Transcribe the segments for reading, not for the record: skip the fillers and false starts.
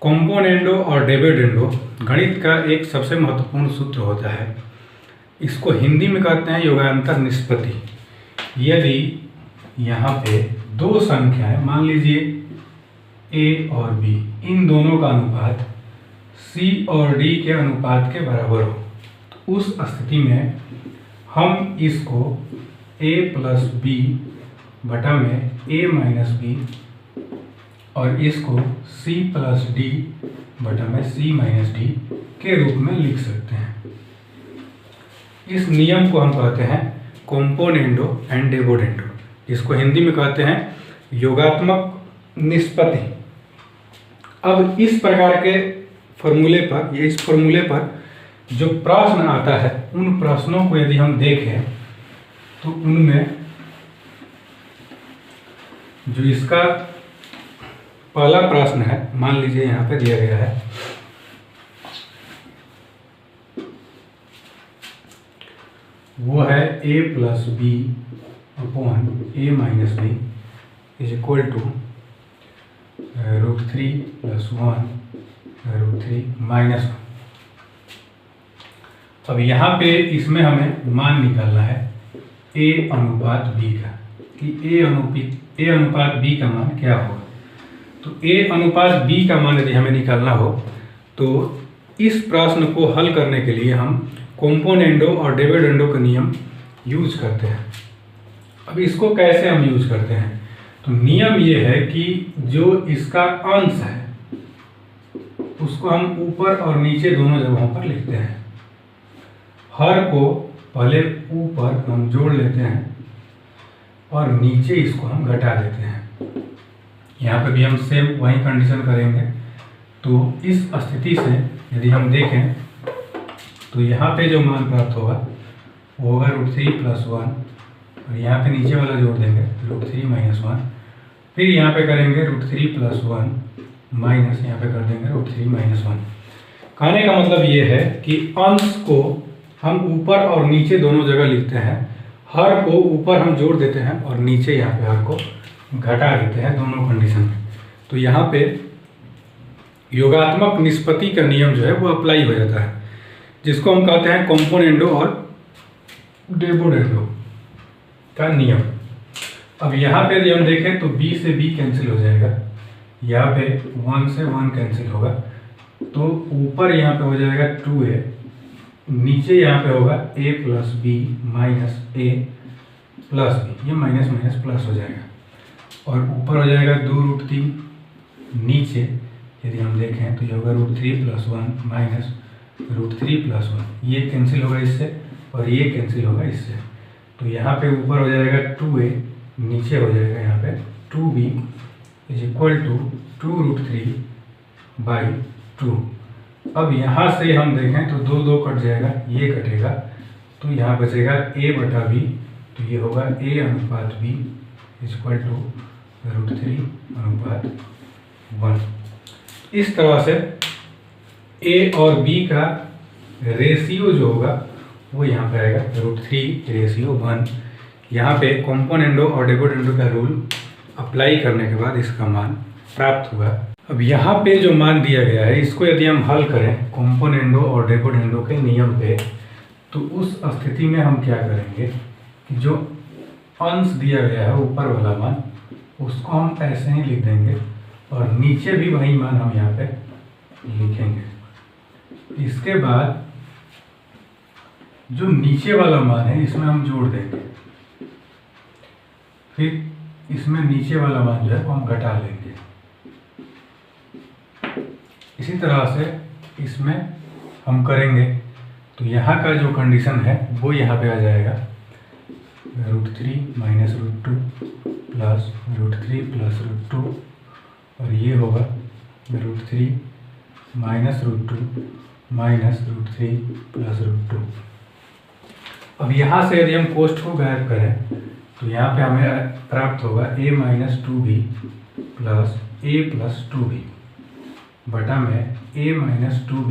Componendo और dividendo गणित का एक सबसे महत्वपूर्ण सूत्र होता है। इसको हिंदी में कहते हैं योगांतर निष्पत्ति। यदि यहाँ पे दो संख्याएं मान लीजिए ए और बी, इन दोनों का अनुपात सी और डी के अनुपात के बराबर हो, तो उस स्थिति में हम इसको ए प्लस बी बटा में ए माइनस बी और इसको c प्लस डी बटा में c माइनस डी के रूप में लिख सकते हैं। इस नियम को हम कहते हैं कॉम्पोनेंडो एंड डिविडेंडो, जिसको हिंदी में कहते हैं योगात्मक निष्पत्ति। अब इस प्रकार के फॉर्मूले पर या इस फॉर्मूले पर जो प्रश्न आता है, उन प्रश्नों को यदि हम देखें तो उनमें जो इसका पहला प्रश्न है, मान लीजिए यहाँ पे दिया गया है वो है a plus B upon A minus B is equal to √3 plus 1 √3 minus 1। अब यहाँ पे इसमें हमें मान निकालना है a अनुपात b का, कि a अनुपात b का मान क्या होगा। तो a अनुपात b का मान यदि हमें निकालना हो तो इस प्रश्न को हल करने के लिए हम कॉम्पोनेंडो और डिविडेंडो का नियम यूज करते हैं। अब इसको कैसे हम यूज करते हैं, तो नियम ये है कि जो इसका अंश है उसको हम ऊपर और नीचे दोनों जगहों पर लिखते हैं। हर को पहले ऊपर हम जोड़ लेते हैं और नीचे इसको हम घटा देते हैं। यहाँ पे भी हम सेम वही कंडीशन करेंगे। तो इस स्थिति से यदि हम देखें तो यहाँ पे जो मान प्राप्त होगा वो होगा √3 प्लस 1 और यहाँ पे नीचे वाला जोड़ देंगे √3 माइनस 1, फिर यहाँ पे करेंगे √3 प्लस 1 माइनस यहाँ पे कर देंगे √3 माइनस 1। कहने का मतलब ये है कि अंश को हम ऊपर और नीचे दोनों जगह लिखते हैं, हर को ऊपर हम जोड़ देते हैं और नीचे यहाँ पे हर को घटा देते हैं, दोनों कंडीशन में। तो यहाँ पे योगात्मक निष्पत्ति का नियम जो है वो अप्लाई हो जाता है, जिसको हम कहते हैं कॉम्पोनेंडो और डिविडेंडो का नियम। अब यहाँ पे यदि हम देखें तो b से b कैंसिल हो जाएगा, यहाँ पे 1 से 1 कैंसिल होगा, तो ऊपर यहाँ पे हो जाएगा 2a, नीचे यहाँ पे होगा a plus B minus a plus B, ये माइनस माइनस प्लस हो जाएगा और ऊपर हो जाएगा 2√3। नीचे यदि हम देखें तो ये होगा √3 प्लस 1 माइनस √3 प्लस 1, ये कैंसिल होगा इससे और ये कैंसिल होगा इससे। तो यहाँ पे ऊपर हो जाएगा 2a, नीचे हो जाएगा यहाँ पे 2b इज इक्वल टू 2√3/2। अब यहाँ से हम देखें तो 2 कट जाएगा, ये कटेगा, तो यहाँ बचेगा a बटा b, तो ये होगा a अनुपात b इज इक्वल टू √3 अनुपात 1। इस तरह से a और b का रेशियो जो होगा वो यहाँ पे आएगा √3/1। यहाँ पे कॉम्पोनेंडो और डिविडेंडो का रूल अप्लाई करने के बाद इसका मान प्राप्त हुआ। अब यहाँ पे जो मान दिया गया है इसको यदि हम हल करें कॉम्पोनेंडो और डिविडेंडो के नियम पे, तो उस स्थिति में हम क्या करेंगे कि जो अंश दिया गया है ऊपर वाला मान, उसको हम ऐसे ही लिख देंगे और नीचे भी वही मान हम यहाँ पे लिखेंगे। इसके बाद जो नीचे वाला मान है इसमें हम जोड़ देंगे, फिर इसमें नीचे वाला मान जो है वो हम घटा लेंगे। इसी तरह से इसमें हम करेंगे तो यहाँ का जो कंडीशन है वो यहाँ पे आ जाएगा √3 माइनस √2 प्लस √3 प्लस √2 और ये होगा √3 माइनस √2 माइनस √3 प्लस √2। अब यहाँ से यदि हम कोष्ठ को गायब करें तो यहाँ पे हमें प्राप्त होगा a minus 2b plus a plus 2b बटा में a minus 2b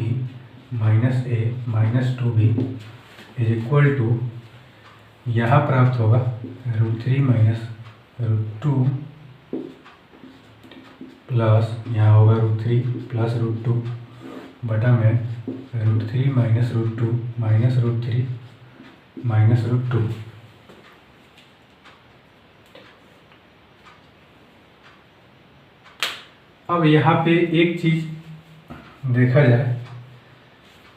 minus a minus 2b is equal to, यहाँ प्राप्त होगा √3 माइनस √2 प्लस यहाँ होगा √3 प्लस √2 बटा में √3 माइनस √2 माइनस √3 माइनस √2। अब यहाँ पे एक चीज देखा जाए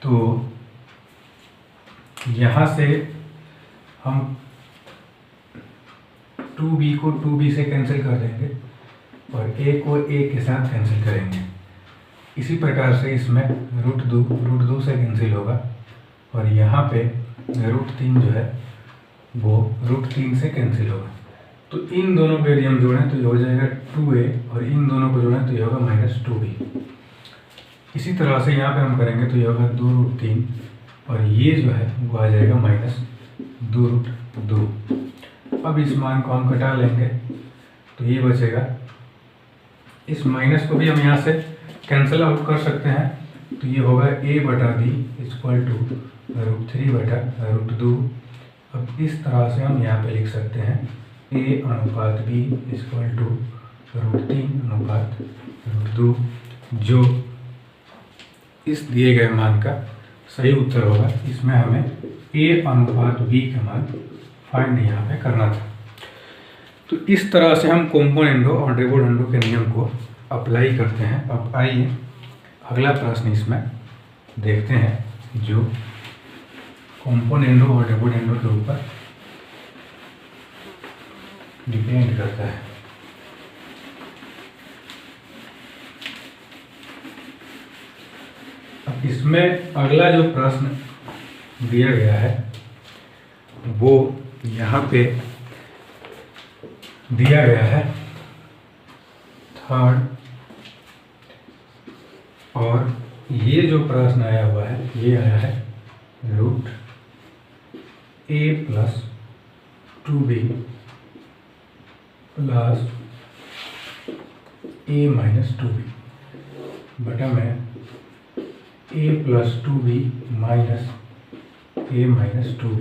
तो यहाँ से हम 2b को 2b से कैंसिल कर देंगे और a को a के साथ कैंसिल करेंगे। इसी प्रकार से इसमें √2 से कैंसिल होगा और यहाँ पे √3 जो है वो √3 से कैंसिल होगा। तो इन दोनों को यदि हम जोड़ें तो ये हो जाएगा 2a और इन दोनों को जोड़ें तो ये होगा -2b। इसी तरह से यहाँ पे हम करेंगे तो ये होगा 2√3 और ये जो है वो आ जाएगा -2√2। अब इस मान को हम घटा लेंगे तो ये बचेगा। इस माइनस को भी हम यहाँ से कैंसिल आउट कर सकते हैं तो ये होगा a बटा b इक्वल टू √3 बटा √2। अब इस तरह से हम यहाँ पे लिख सकते हैं a अनुपात b इक्वल टू √3 अनुपात √2, जो इस दिए गए मान का सही उत्तर होगा। इसमें हमें a अनुपात b का मान फाइंड यहाँ पे करना था। तो इस तरह से हम कॉम्पोनेंडो और डिविडेंडो के नियम को अप्लाई करते हैं। अब आइए अगला प्रश्न इसमें देखते हैं जो कॉम्पोनेंडो और डिविडेंडो के ऊपर डिपेंड करता है। अब इसमें अगला जो प्रश्न दिया गया है वो यहाँ पे दिया गया है 3rd, और ये जो प्रश्न आया हुआ है ये आया है √a + 2b plus a - 2b बटा में a + 2b minus a - 2b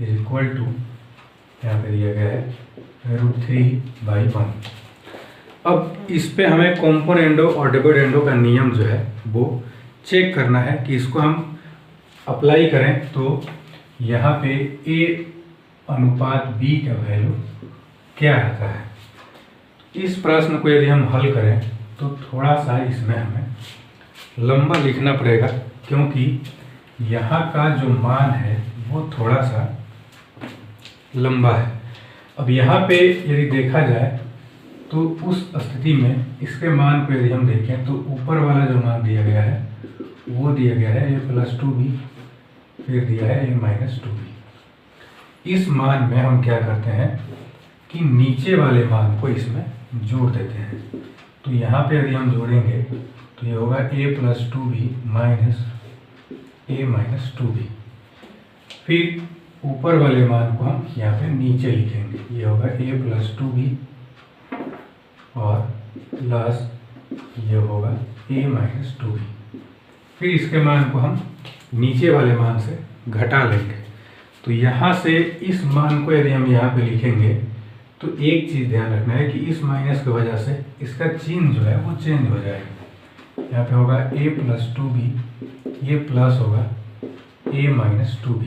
is equal to यहाँ पे दिया गया है √3/1। अब इस पे हमें कॉम्पोनेंडो और डिविडेंडो का नियम जो है वो चेक करना है कि इसको हम अप्लाई करें तो यहाँ पे a अनुपात b का वैल्यू क्या आता है। इस प्रश्न को यदि हम हल करें तो थोड़ा सा इसमें हमें लंबा लिखना पड़ेगा, क्योंकि यहाँ का जो मान है वो थोड़ा सा लंबा है। अब यहाँ पे यदि देखा जाए तो उस स्थिति में इसके मान को यदि हम देखें तो ऊपर वाला जो मान दिया गया है वो दिया गया है a + 2b, फिर दिया है a - 2b। इस मान में हम क्या करते हैं कि नीचे वाले मान को इसमें जोड़ देते हैं। तो यहाँ पे यदि हम जोड़ेंगे तो ये होगा a + 2b minus a - 2b। फिर ऊपर वाले मान को हम यहाँ पे नीचे लिखेंगे, ये होगा a + 2b और प्लस ये होगा a - 2b। फिर इसके मान को हम नीचे वाले मान से घटा लेंगे। तो यहाँ से इस मान को यदि हम यहाँ पे लिखेंगे तो एक चीज़ ध्यान रखना है कि इस माइनस की वजह से इसका चिन्ह जो है वो चेंज हो जाएगा। यहाँ पे होगा a + 2b, ये प्लस होगा a - 2b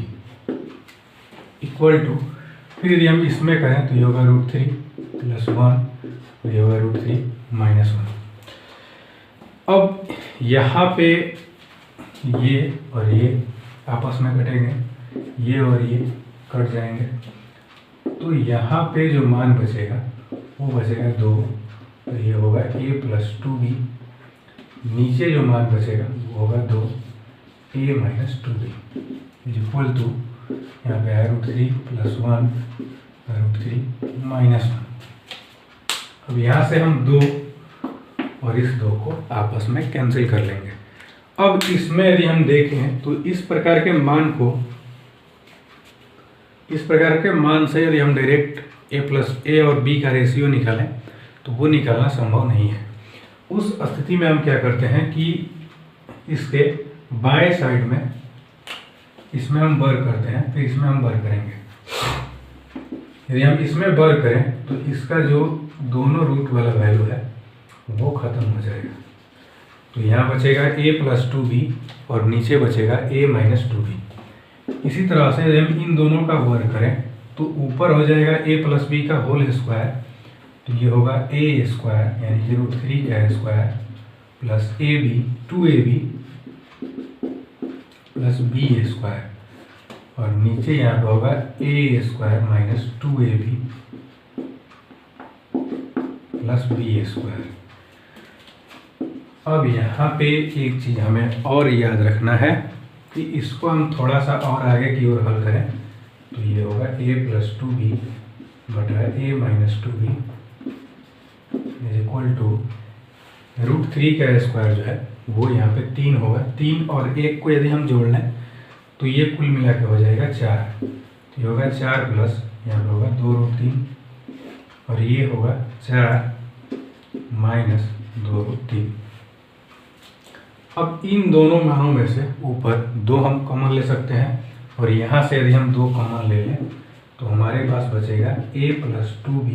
इक्वल टू, फिर यदि हम इसमें करें तो ये होगा √3 + 1 और ये होगा √3 - 1। अब यहाँ पे ये और ये आपस में कटेंगे, ये और ये कट जाएंगे, तो यहाँ पे जो मान बचेगा वो बचेगा 2 और ये होगा a + 2b। नीचे जो मान बचेगा वो होगा 2 a - 2b is equal to, यहाँ पे है √3 + 1 √3 - 1। अब यहाँ से हम 2 और इस 2 को आपस में कैंसिल कर लेंगे। अब इसमें यदि हम देखें तो इस प्रकार के मान से यदि हम डायरेक्ट a और b का रेशियो निकालें तो वो निकालना संभव नहीं है। उस स्थिति में हम क्या करते हैं कि इसके बाएं साइड में इसमें हम वर्ग करते हैं, फिर इसमें हम वर्ग करेंगे। यदि हम इसमें वर्ग करें तो इसका जो दोनों रूट वाला वैल्यू है वो ख़त्म हो जाएगा। तो यहाँ बचेगा a+2b और नीचे बचेगा a-2b। इसी तरह से यदि हम इन दोनों का वर्ग करें तो ऊपर हो जाएगा a+b का होल स्क्वायर, तो ये होगा a² यानी कि √3 का square plus ab 2ab plus b² और नीचे यहाँ पे होगा a² - 2ab प्लस b²। अब यहाँ पे एक चीज़ हमें और याद रखना है कि इसको हम थोड़ा सा और आगे की ओर हल करें तो ये होगा a+2b बटा a-2b = √3 का स्क्वायर जो है वो यहाँ पे 3 होगा। 3 और 1 को यदि हम जोड़ लें तो ये कुल मिला के हो जाएगा 4। तो ये होगा 4 प्लस यहाँ पे होगा 2√3 और ये होगा 4 माइनस 2√3। अब इन दोनों मानों में से ऊपर 2 हम कॉमन ले सकते हैं और यहाँ से यदि हम 2 कॉमन ले लें तो हमारे पास बचेगा a+2b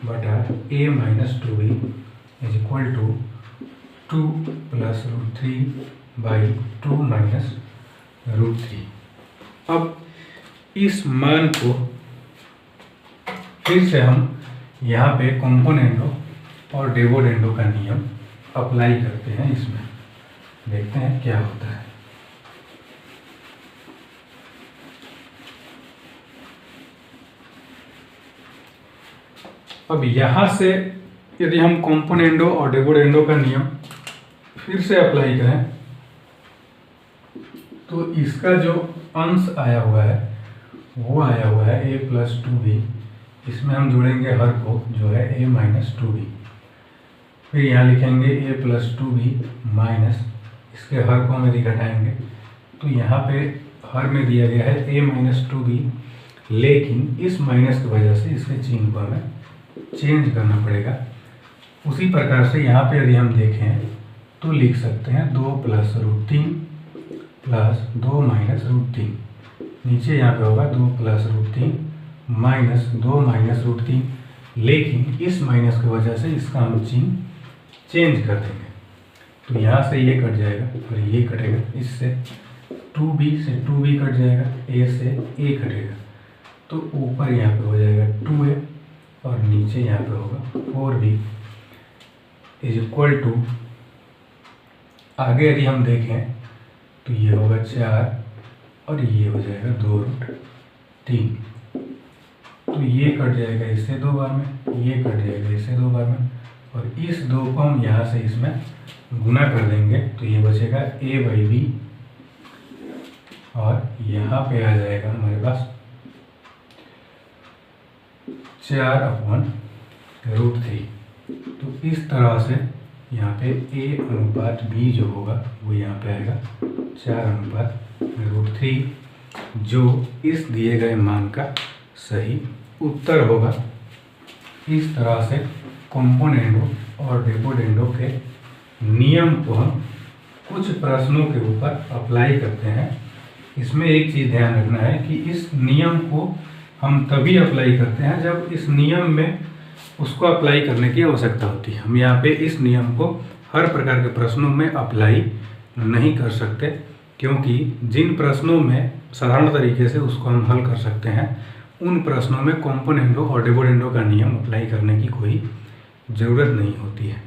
बटा a-2b = 2 + √3/2 - √3। अब इस मान को फिर से हम यहाँ पे कॉम्पोनेंटो और डिविडेंडो का नियम अप्लाई करते हैं। इसमें देखते हैं क्या होता है। अब यहाँ से यदि हम कॉम्पोनेंडो और डिविडेंडो का नियम फिर से अप्लाई करें तो इसका जो अंश आया हुआ है वो आया हुआ है a+2b। इसमें हम जोड़ेंगे हर को जो है a-2b, फिर यहाँ लिखेंगे a+2b माइनस इसके हर को हम यदि घटाएंगे तो यहाँ पे हर में दिया गया है a-2b, लेकिन इस माइनस की वजह से इसके चिन्ह को हमें चेंज करना पड़ेगा। उसी प्रकार से यहाँ पे यदि हम देखें तो लिख सकते हैं 2 + √3 प्लस 2 - √3। नीचे यहाँ पे होगा 2 + √3 माइनस 2 - √3, लेकिन इस माइनस की वजह से इसका हम चिन्ह चेंज कर देंगे। तो यहाँ से ये कट जाएगा और ये कटेगा, इससे 2b से 2b कट जाएगा, a से a कटेगा, तो ऊपर यहाँ पे हो जाएगा 2a और नीचे यहाँ पे होगा 4b = आगे यदि हम देखें तो ये होगा 4 और ये हो जाएगा 2√3। तो ये कट जाएगा इससे 2 बार में, ये कट जाएगा इससे 2 बार में और इस 2 को हम यहाँ से इसमें गुना कर देंगे तो ये बचेगा a/b और यहाँ पे आ जाएगा हमारे पास 4/√3। तो इस तरह से यहाँ पे a/b जो होगा वो यहाँ पे आएगा 4/√3, जो इस दिए गए मान का सही उत्तर होगा। इस तरह से कॉम्पोनेंडो और डिविडेंडो के नियम को हम कुछ प्रश्नों के ऊपर अप्लाई करते हैं। इसमें एक चीज़ ध्यान रखना है कि इस नियम को हम तभी अप्लाई करते हैं जब इस नियम में उसको अप्लाई करने की आवश्यकता होती है। हम यहाँ पे इस नियम को हर प्रकार के प्रश्नों में अप्लाई नहीं कर सकते, क्योंकि जिन प्रश्नों में साधारण तरीके से उसको हम हल कर सकते हैं उन प्रश्नों में कॉम्पोनेंडो और डिविडेंडो का नियम अप्लाई करने की कोई ज़रूरत नहीं होती है।